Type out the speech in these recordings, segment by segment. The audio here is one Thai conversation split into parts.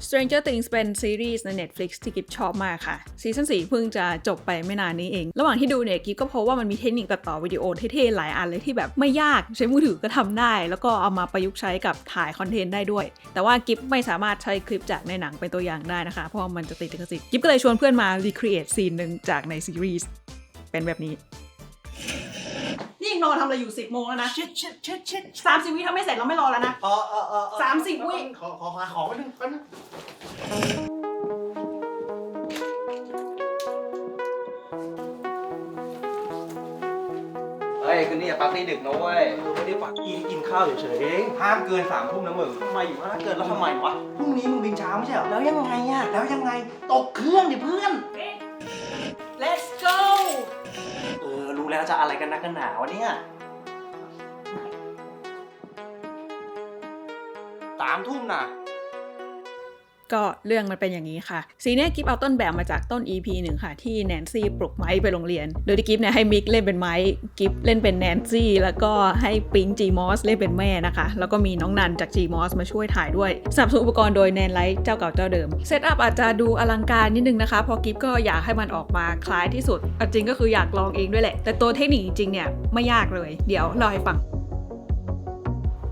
Stranger Things เป็นซีรีส์ใน Netflix ที่กิฟชอบมากค่ะซีซั่น4เพิ่งจะจบไปไม่นานนี้เองระหว่างที่ดูเนี่ยกิฟก็พบว่ามันมีเทคนิคตัดต่อวิดีโอเท่ๆหลายอันเลยที่แบบไม่ยากใช้มือถือก็ทำได้แล้วก็เอามาประยุกต์ใช้กับถ่ายคอนเทนต์ได้ด้วยแต่ว่ากิฟไม่สามารถใช้คลิปจากในหนังเป็นตัวอย่างได้นะคะเพราะมันจะติดลิขสิทธิ์กิฟก็เลยชวนเพื่อนมา recreate ซีนนึงจากในซีรีส์เป็นแบบนี้นี่ยังนอนทำอะไรอยู่10 โมงแล้วนะชิด30 วิถ้าไม่เสร็จเราไม่รอแล้วนะ30 วิขอไว้นึงกันนะเฮ้ยคืนนี้อย่าปาร์ตี้ดึกนะเว้ยไม่ได้ปาร์ตี้กินข้าวเฉยๆเองห้ามเกิน3 ทุ่มนะมึงทำไมอยู่ถ้าเกินแล้วทำไมวะพรุ่งนี้มึงบินเช้าไม่ใช่เหรอแล้วยังไงอะแล้วยังไงตกเครื่องดิเพื่อน Let's go รู้แล้วจะอะไรกันนักกันหนาวะเนี่ย3 ทุ่มนะก็เรื่องมันเป็นอย่างนี้ค่ะซีเนี้ยกิฟเอาต้นแบบมาจากต้น EP 1ค่ะที่แนนซี่ปลุกไมค์ไปโรงเรียนโดยที่กิฟเนี่ยให้มิกเล่นเป็นไมค์กิฟเล่นเป็นแนนซี่แล้วก็ให้ปิงจีมอสเล่นเป็นแม่นะคะแล้วก็มีน้องนันจากจีมอสมาช่วยถ่ายด้วยสนับสนุนอุปกรณ์โดยแนนไลท์เจ้าเก่าเจ้าเดิมเซตอัพอาจจะดูอลังการนิดนึงนะคะเพราะกิฟก็อยากให้มันออกมาคล้ายที่สุดจริงก็คืออยากลองเองด้วยแหละแต่ตัวเทคนิคจริงเนี่ยไม่ยากเลยเดี๋ยวเล่าให้ฟัง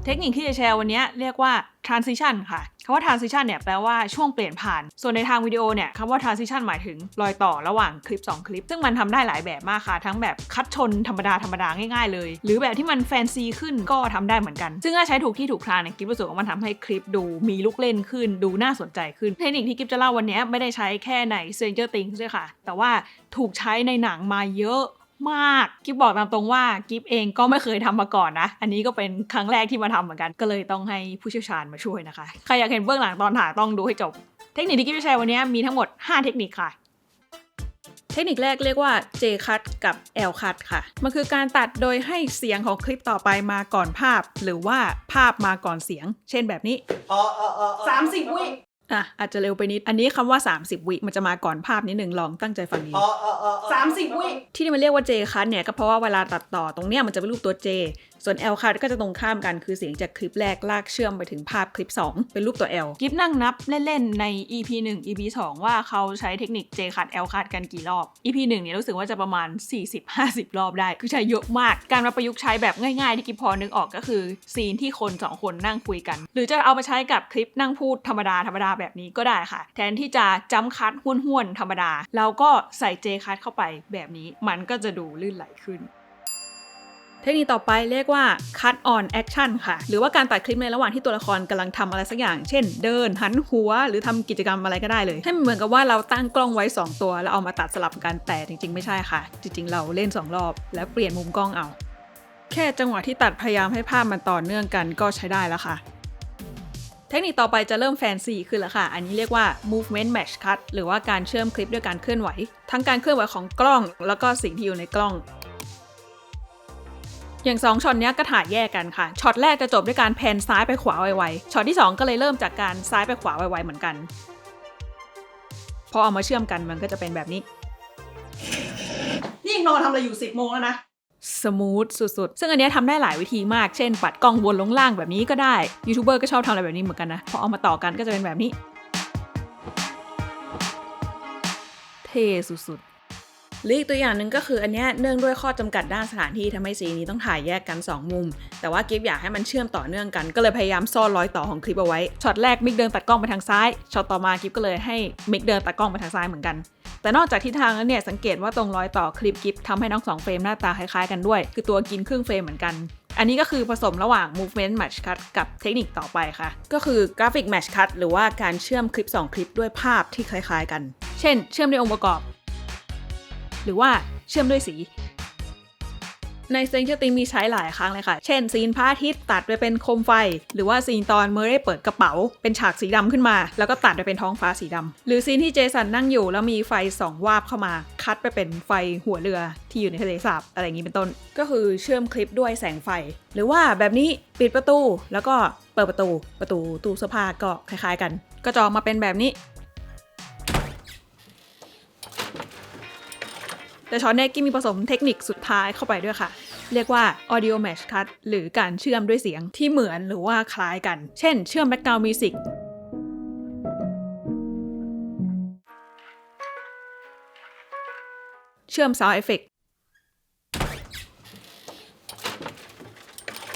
เทคนิคที่จะแชร์วันนี้เรียกว่า transition ค่ะคำว่า transition เนี่ยแปลว่าช่วงเปลี่ยนผ่านส่วนในทางวิดีโอเนี่ยคำว่า transition หมายถึงรอยต่อระหว่างคลิป2คลิปซึ่งมันทำได้หลายแบบมากค่ะทั้งแบบคัดชนธรรมดาง่ายๆเลยหรือแบบที่มันแฟนซีขึ้นก็ทำได้เหมือนกันซึ่งถ้าใช้ถูกที่ถูกทางเนี่ยกิฟรู้สึกว่ามันทำให้คลิปดูมีลูกเล่นขึ้นดูน่าสนใจขึ้นเทคนิคที่กิฟจะเล่าวันนี้ไม่ได้ใช้แค่ใน Stranger Things ด้วยค่ะแต่ว่าถูกใช้ในหนังมาเยอะมากกิฟบอกตามตรงว่ากิฟเองก็ไม่เคยทำมาก่อนนะอันนี้ก็เป็นครั้งแรกที่มาทำเหมือนกันก็เลยต้องให้ผู้เชี่ยวชาญมาช่วยนะคะใครอยากเห็นเบื้องหลังตอนถ่ายต้องดูให้จบเทคนิคที่กิฟจะแชร์วันนี้มีทั้งหมด5เทคนิคค่ะเทคนิคแรกเรียกว่า J cut กับ L cut ค่ะมันคือการตัดโดยให้เสียงของคลิปต่อไปมาก่อนภาพหรือว่าภาพมาก่อนเสียงเช่นแบบนี้30 วิอาจจะเร็วไปนิดอันนี้คำว่า30 วิมันจะมาก่อนภาพนิดนึงลองตั้งใจฟังดี30 วิที่มันเรียกว่า J cut เนี่ยก็เพราะว่าเวลาตัดต่อตรงเนี้ยมันจะเป็นรูปตัว J ส่วน L cut ก็จะตรงข้ามกันคือเสียงจากคลิปแรกลากเชื่อมไปถึงภาพคลิป2เป็นรูปตัว L กิฟนั่งนับเล่นๆใน EP 1 EP 2ว่าเขาใช้เทคนิค J cut L cut กันกี่รอบ EP 1เนี่ยรู้สึกว่าจะประมาณ 40-50 รอบได้คือใช้เยอะมากการมาประยุกต์ใช้แบบง่ายๆที่กิฟพอนึกออกก็คือซีนที่คน2คนนั่งคุยกันหรือจะเอาไปใช้กับคลิปนั่งพูดธรรมดาแบบนี้ก็ได้ค่ะแทนที่จะจัมป์คัทห้วนๆธรรมดาเราก็ใส่ J cut เข้าไปแบบนี้มันก็จะดูลื่นไหลขึ้นเทคนิคต่อไปเรียกว่า cut on action ค่ะหรือว่าการตัดคลิปในระหว่างที่ตัวละครกำลังทำอะไรสักอย่างเช่นเดินหันหัวหรือทำกิจกรรมอะไรก็ได้เลยให้มันเหมือนกับว่าเราตั้งกล้องไว้2ตัวแล้วเอามาตัดสลับกันแต่จริงๆไม่ใช่ค่ะจริงๆเราเล่น2รอบแล้วเปลี่ยนมุมกล้องเอาแค่จังหวะที่ตัดพยายามให้ภาพมันต่อเนื่องกันก็ใช้ได้แล้วค่ะเทคนิคต่อไปจะเริ่มแฟนซีขึ้นแล้วค่ะอันนี้เรียกว่า movement match cut หรือว่าการเชื่อมคลิปด้วยการเคลื่อนไหวทั้งการเคลื่อนไหวของกล้องแล้วก็สิ่งที่อยู่ในกล้องอย่าง2ช็อตนี้ก็ถ่ายแยกกันค่ะช็อตแรกจะจบด้วยการแพนซ้ายไปขวาไวๆช็อตที่2ก็เลยเริ่มจากการซ้ายไปขวาไวๆเหมือนกันพอเอามาเชื่อมกันมันก็จะเป็นแบบนี้นี่ยังนอนทำอะไรอยู่10 โมงแล้วนะสมูทสุดๆซึ่งอันนี้ทำได้หลายวิธีมากเช่นปัดกล้องวนลงล่างแบบนี้ก็ได้ยูทูบเบอร์ก็ชอบทำอะไรแบบนี้เหมือนกันนะพอเอามาต่อกันก็จะเป็นแบบนี้เท่สุดๆหรืออีกตัวอย่างหนึ่งก็คืออันนี้เนื่องด้วยข้อจำกัดด้านสถานที่ทำให้ซีนนี้ต้องถ่ายแยกกัน2มุมแต่ว่ากิฟอยากให้มันเชื่อมต่อเนื่องกันก็เลยพยายามซ่อนรอยต่อของคลิปเอาไว้ช็อตแรกมิกเดินตัดกล้องไปทางซ้ายช็อตต่อมากิฟก็เลยให้มิกเดินตัดกล้องไปทางซ้ายเหมือนกันแต่นอกจากทิศทางแล้วเนี่ยสังเกตว่าตรงรอยต่อคลิปกิฟทำให้ทั้ง2เฟรมหน้าตาคล้ายๆกันด้วยคือตัวกินครึ่งเฟรมเหมือนกันอันนี้ก็คือผสมระหว่าง movement match cut กับเทคนิคต่อไปค่ะก็คือ graphic match cut หรือว่าการเชื่อมคลิป2คลิปด้วยภาพที่คล้ายๆกันเช่นเชื่อมด้วยองค์ประกอบหรือว่าเชื่อมด้วยสีใน Stranger Things มีใช้หลายครั้งเลยค่ะเช่นซีนพระอาทิตย์ตัดไปเป็นโคมไฟหรือว่าซีนตอนเมอร์เรย์เปิดกระเป๋าเป็นฉากสีดำขึ้นมาแล้วก็ตัดไปเป็นท้องฟ้าสีดำหรือซีนที่เจสันนั่งอยู่แล้วมีไฟส่องวาบเข้ามาคัดไปเป็นไฟหัวเรือที่อยู่ในทะเลสาบอะไรอย่างนี้เป็นต้นก็คือเชื่อมคลิปด้วยแสงไฟหรือว่าแบบนี้ปิดประตูแล้วก็เปิดประตูตู้เสื้อผ้าก็คล้ายๆกันก็จะออกมาเป็นแบบนี้แต่ช็อตนี้กิมมีผสมเทคนิคสุดท้ายเข้าไปด้วยค่ะเรียกว่า audio match cut หรือการเชื่อมด้วยเสียงที่เหมือนหรือว่าคล้ายกันเช่นเชื่อม background music เชื่อม Sound Effect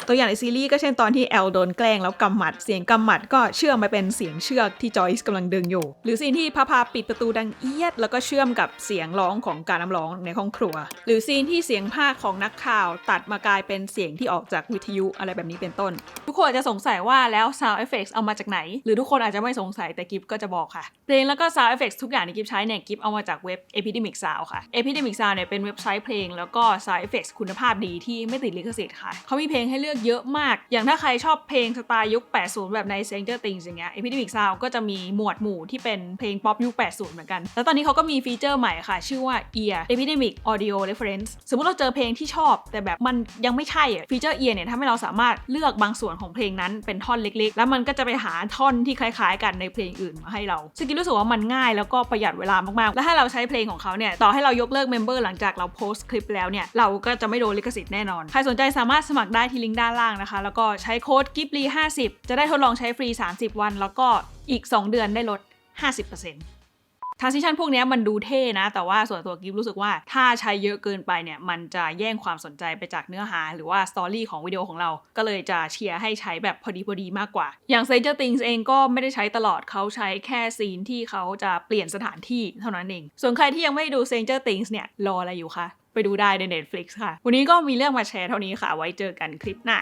ตัวอย่างในซีรีส์ก็เช่นตอนที่แอลโดนแกล้งแล้วกำหมัดเสียงกำหมัดก็เชื่อมไปเป็นเสียงเชือกที่จอยส์กำลังดึงอยู่หรือซีนที่พาปิดประตูดังเอียดแล้วก็เชื่อมกับเสียงร้องของการน้ำร้องในห้องครัวหรือซีนที่เสียงพากย์ของนักข่าวตัดมากลายเป็นเสียงที่ออกจากวิทยุอะไรแบบนี้เป็นต้นทุกคนอาจจะสงสัยว่าแล้ว Sound Effects เอามาจากไหนหรือทุกคนอาจจะไม่สงสัยแต่กิฟก็จะบอกค่ะเพลงแล้วก็ Sound Effects ทุกอย่างที่กิฟใช้เนี่ยกิฟเอามาจากเว็บ Epidemic Sound ค่ะ Epidemic Sound เนี่ยเป็นเว็บไซต์เพลงแล้วก็ Sound Effects คุณภาพดีที่ไม่ติดลิขสิทธิ์ค่ะเขามีเพลงให้เลือกเยอะมากอย่างถ้าใครชอบเพลงสไตล์ยุค 80 แบบใน Stranger Things อย่างเงี้ย Epidemic Sound ก็จะมีหมวดหมู่ที่เป็นเพลงป๊อปยุค 80 เหมือนกันแล้วตอนนี้เขาก็มีฟีเจอร์ใหม่ค่ะชื่อว่า Ear Epidemic Audio Reference สมมุติเราเจอเพลงที่ชอบแต่แบบมันยังไม่ใช่ฟีเจอร์ Ear เนี่ยทำให้เราสามารถเลือกบางส่วนของเพลงนั้นเป็นท่อนเล็กๆแล้วมันก็จะไปหาท่อนที่คล้ายๆกันในเพลงอื่นมาให้เราซึ่งกิ๊บรู้สึกว่ามันง่ายแล้วก็ประหยัดเวลามากๆและถ้าเราใช้เพลงของเขาเนี่ยต่อให้เรายกเลิกเมมเบอร์หลังจากเราโพสต์คลิปแล้วเนี่ยเราก็จะไม่โดนลิขสิทธิ์แน่นอนใครสนใจสามารถสมัครได้ที่ลิงก์ด้านล่างนะคะแล้วก็ใช้โค้ด GIBLY50 จะได้ทดลองใช้ฟรี30 วันแล้วก็อีก2เดือนได้ลด 50% transition พวกนี้มันดูเท่นะแต่ว่าส่วนตัวกิฟรู้สึกว่าถ้าใช้เยอะเกินไปเนี่ยมันจะแย่งความสนใจไปจากเนื้อหาหรือว่าสตอรี่ของวิดีโอของเราก็เลยจะเชียร์ให้ใช้แบบพอดีมากกว่าอย่าง Stranger Things เองก็ไม่ได้ใช้ตลอดเขาใช้แค่ซีนที่เขาจะเปลี่ยนสถานที่เท่านั้นเองส่วนใครที่ยังไม่ดู Stranger Things เนี่ยรออะไรอยู่คะไปดูได้ใน Netflix ค่ะวันนี้ก็มีเรื่องมาแชร์เท่านี้ค่ะไว้เจอกันคลิปหน้า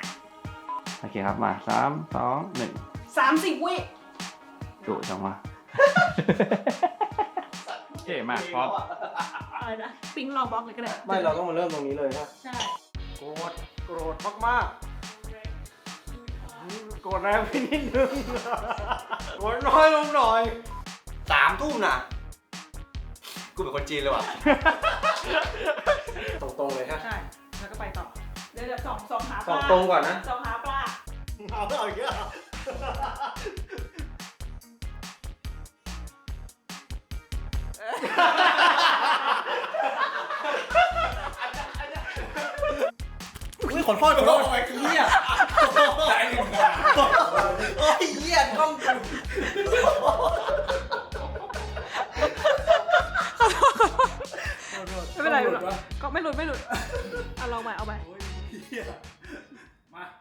โอเคครับมา3 2 1 30 วิ ดุจังวะเท่มากพร้อม อะไรนะปิ๊งลองบล็อกเลยก็ได้ ไม่เราต้องมาเริ่มตรงนี้เลยนะ ใช่ โกรธมากๆโกรธแรงไปนิดนึงโกรธน้อยลงหน่อย3 ทุ่มนะกูเป็นคนจีนเลยว่ะ ตรงๆเลยฮะ ใช่แล้วก็ไปต่อเดี๋ยวสองหาป สอ ลาง ตรงก่อนนะ สองหาปลา เอาอีกแล้วอุ้ยขอโทษไอ้เหี้ยโอ้ยเหี้ยกล้องกู ไม่เป็นไรก็ไม่หลุดเอาลองใหม่เอาใหม่ โอ้ยเหี้ย